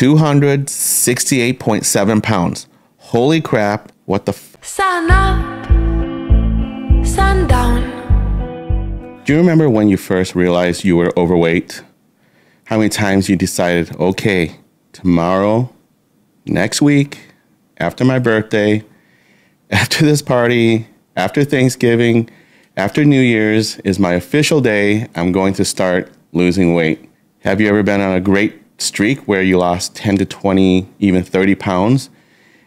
268.7 pounds. Holy crap, what the Sun up, sun down. Do you remember when you first realized you were overweight? How many times you decided, okay, tomorrow, next week, after my birthday, after this party, after Thanksgiving, after New Year's is my official day, I'm going to start losing weight. Have you ever been on a great streak where you lost 10 to 20, even 30 pounds,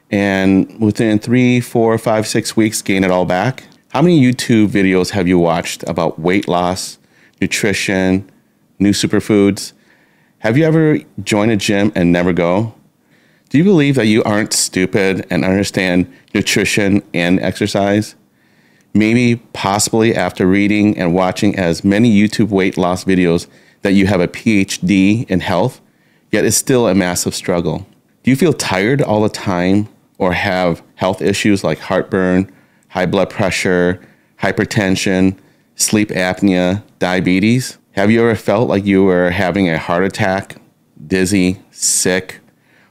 and within 3, 4, 5, 6 weeks gain it all back? How many YouTube videos have you watched about weight loss, nutrition, new superfoods? Have you ever joined a gym and never go? Do you believe that you aren't stupid and understand nutrition and exercise? Maybe, possibly after reading and watching as many YouTube weight loss videos that you have a PhD in health, yet it's still a massive struggle. Do you feel tired all the time or have health issues like heartburn, high blood pressure, hypertension, sleep apnea, diabetes? Have you ever felt like you were having a heart attack, dizzy, sick,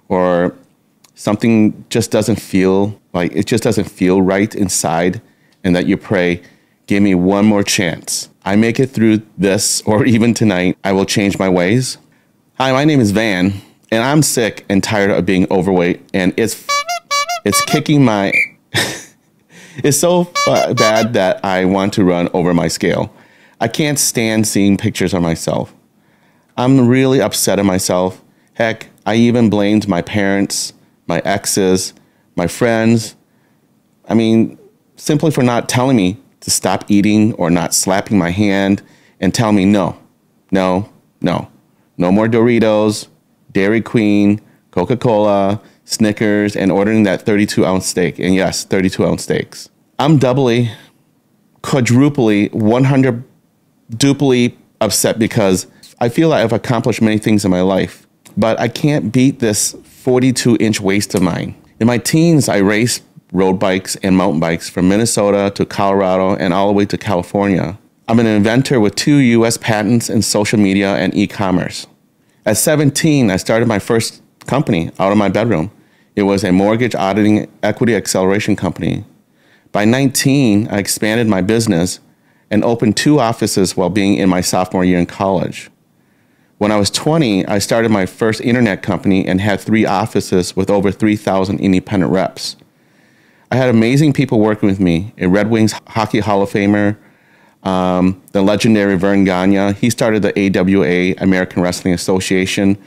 or something just doesn't feel like it just doesn't feel right inside, and that you pray, give me one more chance. I make it through this, or even tonight, I will change my ways? Hi, my name is Van, and I'm sick and tired of being overweight, and it's kicking my... It's so bad that I want to run over my scale. I can't stand seeing pictures of myself. I'm really upset at myself. Heck, I even blamed my parents, my exes, my friends. I mean, simply for not telling me to stop eating or not slapping my hand and telling me no, no, no. No more Doritos, Dairy Queen, Coca-Cola, Snickers, and ordering that 32-ounce steak. And yes, 32-ounce steaks. I'm doubly, quadruply, 100-duply upset because I feel like I've accomplished many things in my life, but I can't beat this 42-inch waist of mine. In my teens, I raced road bikes and mountain bikes from Minnesota to Colorado and all the way to California. I'm an inventor with 2 US patents in social media and e-commerce. At 17, I started my first company out of my bedroom. It was a mortgage auditing equity acceleration company. By 19, I expanded my business and opened 2 offices while being in my sophomore year in college. When I was 20, I started my first internet company and had 3 offices with over 3,000 independent reps. I had amazing people working with me, a Red Wings Hockey Hall of Famer, the legendary Vern Gagne. He started the AWA, American Wrestling Association.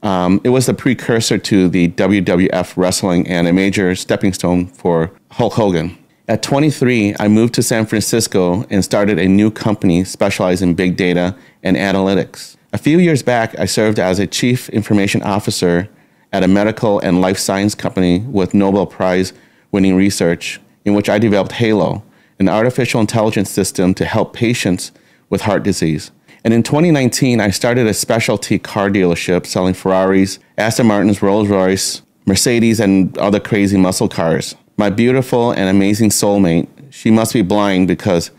It was the precursor to the WWF wrestling and a major stepping stone for Hulk Hogan. At 23, I moved to San Francisco and started a new company specialized in big data and analytics. A few years back, I served as a chief information officer at a medical and life science company with Nobel Prize winning research, in which I developed Halo, an artificial intelligence system to help patients with heart disease. And in 2019, I started a specialty car dealership selling Ferraris, Aston Martins, Rolls-Royce, Mercedes, and other crazy muscle cars. My beautiful and amazing soulmate, she must be blind because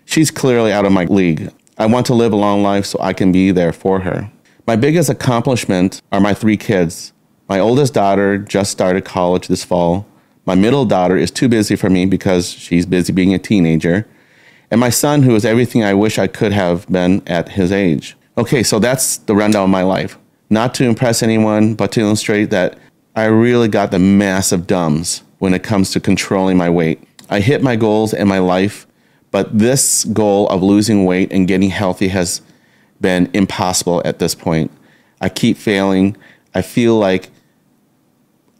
she's clearly out of my league. I want to live a long life so I can be there for her. My biggest accomplishment are my 3 kids. My oldest daughter just started college this fall. My middle daughter is too busy for me because she's busy being a teenager. And my son, who is everything I wish I could have been at his age. Okay, so that's the rundown of my life. Not to impress anyone, but to illustrate that I really got the massive dumbs when it comes to controlling my weight. I hit my goals in my life, but this goal of losing weight and getting healthy has been impossible at this point. I keep failing. I feel like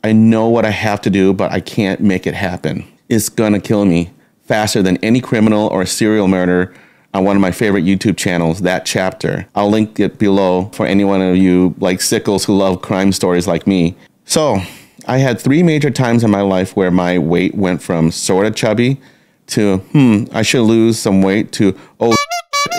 I know what I have to do, but I can't make it happen. It's gonna kill me faster than any criminal or serial murderer on one of my favorite YouTube channels, That Chapter. I'll link it below for any one of you like sickles who love crime stories like me. So, I had 3 major times in my life where my weight went from sort of chubby to, I should lose some weight to, oh,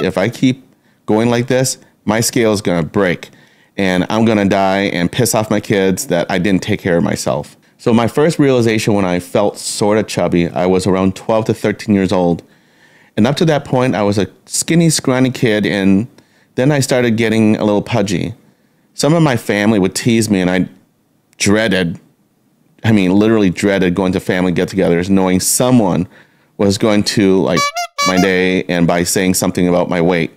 if I keep going like this, my scale is gonna break. And I'm gonna die and piss off my kids that I didn't take care of myself. So my first realization when I felt sort of chubby, I was around 12 to 13 years old. And up to that point, I was a skinny, scrawny kid, and then I started getting a little pudgy. Some of my family would tease me, and I literally dreaded going to family get-togethers, knowing someone was going to like my day and by saying something about my weight.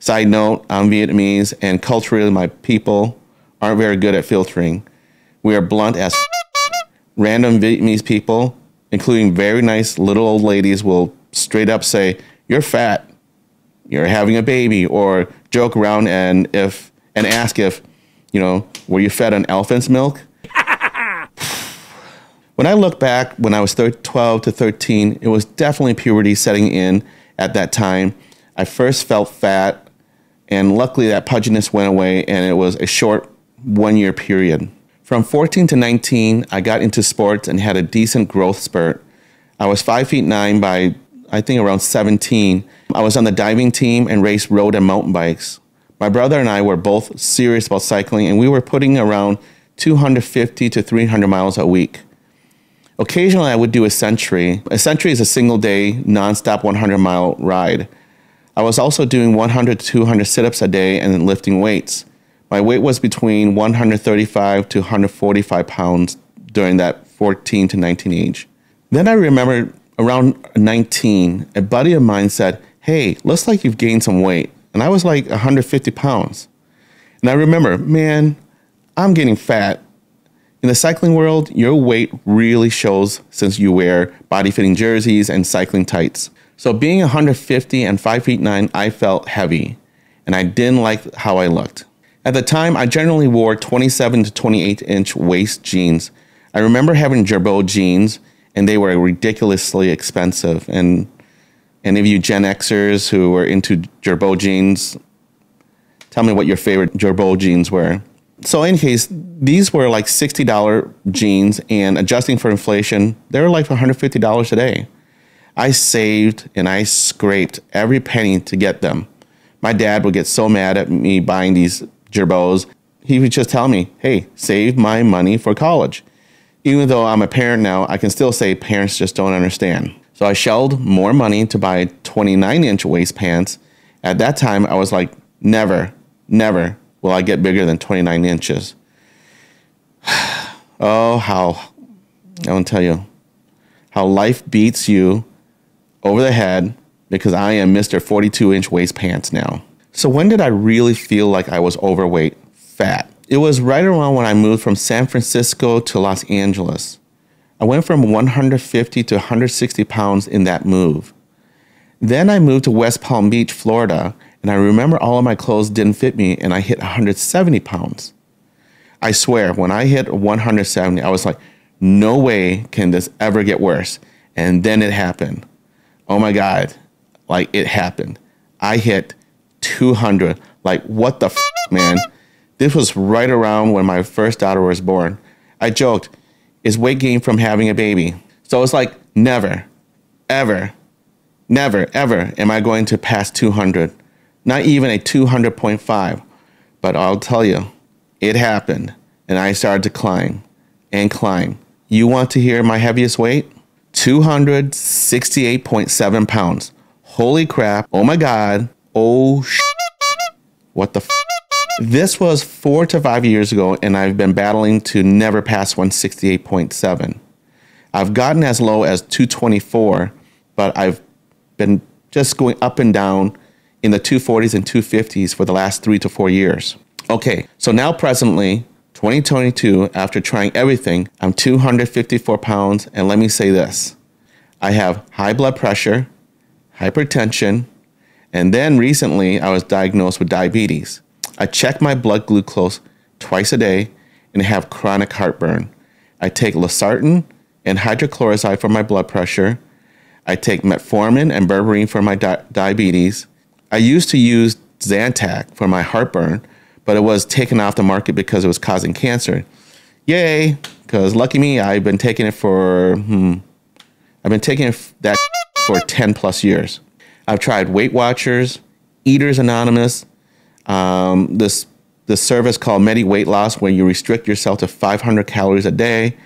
Side note, I'm Vietnamese, and culturally my people aren't very good at filtering. We are blunt as random Vietnamese people, including very nice little old ladies, will straight up say, "You're fat, you're having a baby," or joke around and ask if, were you fed on elephant's milk? When I look back, when I was 12 to 13, it was definitely puberty setting in at that time. I first felt fat, and luckily that pudginess went away, and it was a short 1-year period. From 14 to 19, I got into sports and had a decent growth spurt. I was 5'9" by, I think, around 17. I was on the diving team and raced road and mountain bikes. My brother and I were both serious about cycling, and we were putting around 250 to 300 miles a week. Occasionally, I would do a century. A century is a single-day, nonstop 100-mile ride. I was also doing 100 to 200 sit-ups a day and then lifting weights. My weight was between 135 to 145 pounds during that 14 to 19 age. Then I remember around 19, a buddy of mine said, "Hey, looks like you've gained some weight." And I was like 150 pounds. And I remember, man, I'm getting fat. In the cycling world, your weight really shows since you wear body-fitting jerseys and cycling tights. So being 150 and 5'9", I felt heavy, and I didn't like how I looked. At the time, I generally wore 27 to 28-inch waist jeans. I remember having Girbaud jeans, and they were ridiculously expensive. And any of you Gen Xers who were into Girbaud jeans, tell me what your favorite Girbaud jeans were. So in any case, these were like $60 jeans, and adjusting for inflation, they were like $150 a day. I saved and I scraped every penny to get them. My dad would get so mad at me buying these Girbauds. He would just tell me, "Hey, save my money for college." Even though I'm a parent now, I can still say parents just don't understand. So I shelled more money to buy 29-inch waist pants. At that time, I was like, never will I get bigger than 29 inches. Oh, I want to tell you how life beats you over the head, because I am Mr. 42-inch waist pants now. So when did I really feel like I was overweight, fat? It was right around when I moved from San Francisco to Los Angeles. I went from 150 to 160 pounds in that move. Then I moved to West Palm Beach, Florida, and I remember all of my clothes didn't fit me, and I hit 170 pounds. I swear, when I hit 170, I was like, no way can this ever get worse. And then it happened. Oh my God, like it happened. I hit 200. Like, what the man? This was right around when my first daughter was born. I joked, is weight gain from having a baby? So it's like, never, ever am I going to pass 200. Not even a 200.5. But I'll tell you, it happened. And I started to climb and climb. You want to hear my heaviest weight? 268.7 pounds. Holy crap. Oh my God. Oh, what the This was 4 to 5 years ago, and I've been battling to never pass 168.7. I've gotten as low as 224, but I've been just going up and down in the 240s and 250s for the last 3 to 4 years. Okay, so now presently, 2022, after trying everything, I'm 254 pounds, and let me say this. I have high blood pressure, hypertension, and then recently I was diagnosed with diabetes. I check my blood glucose twice a day and have chronic heartburn. I take losartan and hydrochloride for my blood pressure. I take metformin and berberine for my diabetes. I used to use Zantac for my heartburn, but it was taken off the market because it was causing cancer. Yay, because lucky me, I've been taking it for 10 plus years. I've tried Weight Watchers, Eaters Anonymous, this service called Medi Weight Loss, where you restrict yourself to 500 calories a day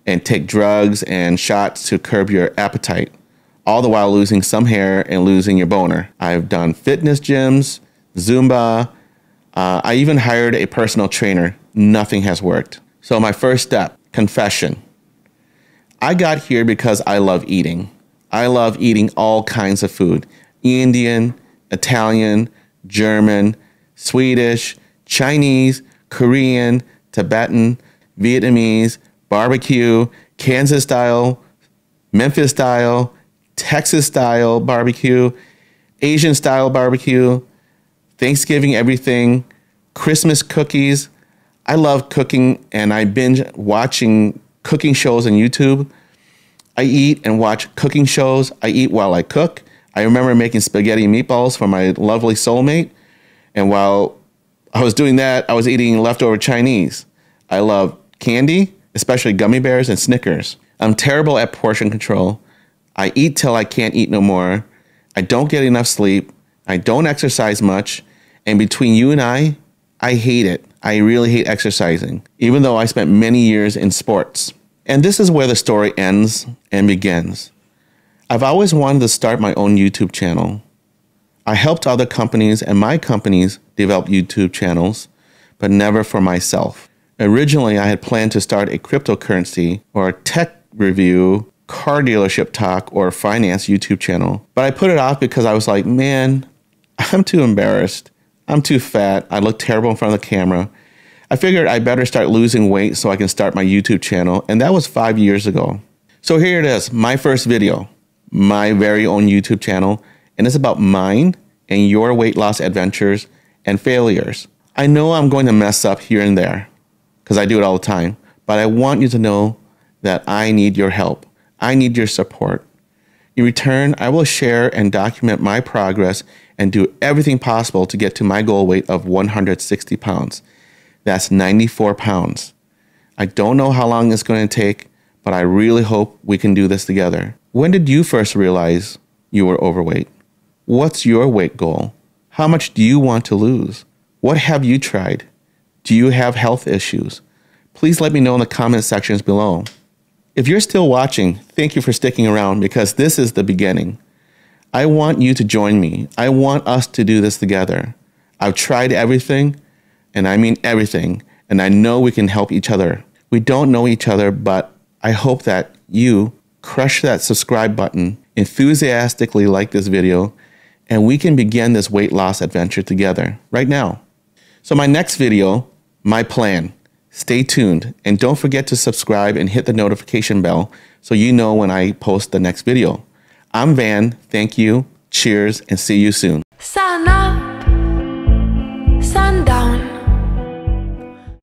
and take drugs and shots to curb your appetite, all the while losing some hair and losing your boner. I've done fitness gyms, Zumba, I even hired a personal trainer. Nothing has worked. So my first step, confession. I got here because I love eating. I love eating all kinds of food. Indian, Italian, German, Swedish, Chinese, Korean, Tibetan, Vietnamese, barbecue, Kansas style, Memphis style, Texas style barbecue, Asian style barbecue, Thanksgiving everything, Christmas cookies. I love cooking and I binge watching cooking shows on YouTube. I eat and watch cooking shows. I eat while I cook. I remember making spaghetti and meatballs for my lovely soulmate. And while I was doing that, I was eating leftover Chinese. I love candy, especially gummy bears and Snickers. I'm terrible at portion control. I eat till I can't eat no more. I don't get enough sleep. I don't exercise much. And between you and I hate it. I really hate exercising, even though I spent many years in sports. And this is where the story ends and begins. I've always wanted to start my own YouTube channel. I helped other companies and my companies develop YouTube channels, but never for myself. Originally, I had planned to start a cryptocurrency or a tech review, car dealership talk, or finance YouTube channel. But I put it off because I was like, man, I'm too embarrassed. I'm too fat. I look terrible in front of the camera. I figured I better start losing weight so I can start my YouTube channel. And that was 5 years ago. So here it is, my first video, my very own YouTube channel. And it's about mine and your weight loss adventures and failures. I know I'm going to mess up here and there because I do it all the time. But I want you to know that I need your help. I need your support. In return, I will share and document my progress and do everything possible to get to my goal weight of 160 pounds. That's 94 pounds. I don't know how long it's going to take, but I really hope we can do this together. When did you first realize you were overweight? What's your weight goal? How much do you want to lose? What have you tried? Do you have health issues? Please let me know in the comment sections below. If you're still watching, thank you for sticking around because this is the beginning. I want you to join me. I want us to do this together. I've tried everything, and I mean everything, and I know we can help each other. We don't know each other, but I hope that you crush that subscribe button, enthusiastically like this video, and we can begin this weight loss adventure together right now. So my next video, my plan. Stay tuned, and don't forget to subscribe and hit the notification bell so you know when I post the next video. I'm Van, thank you, cheers, and see you soon.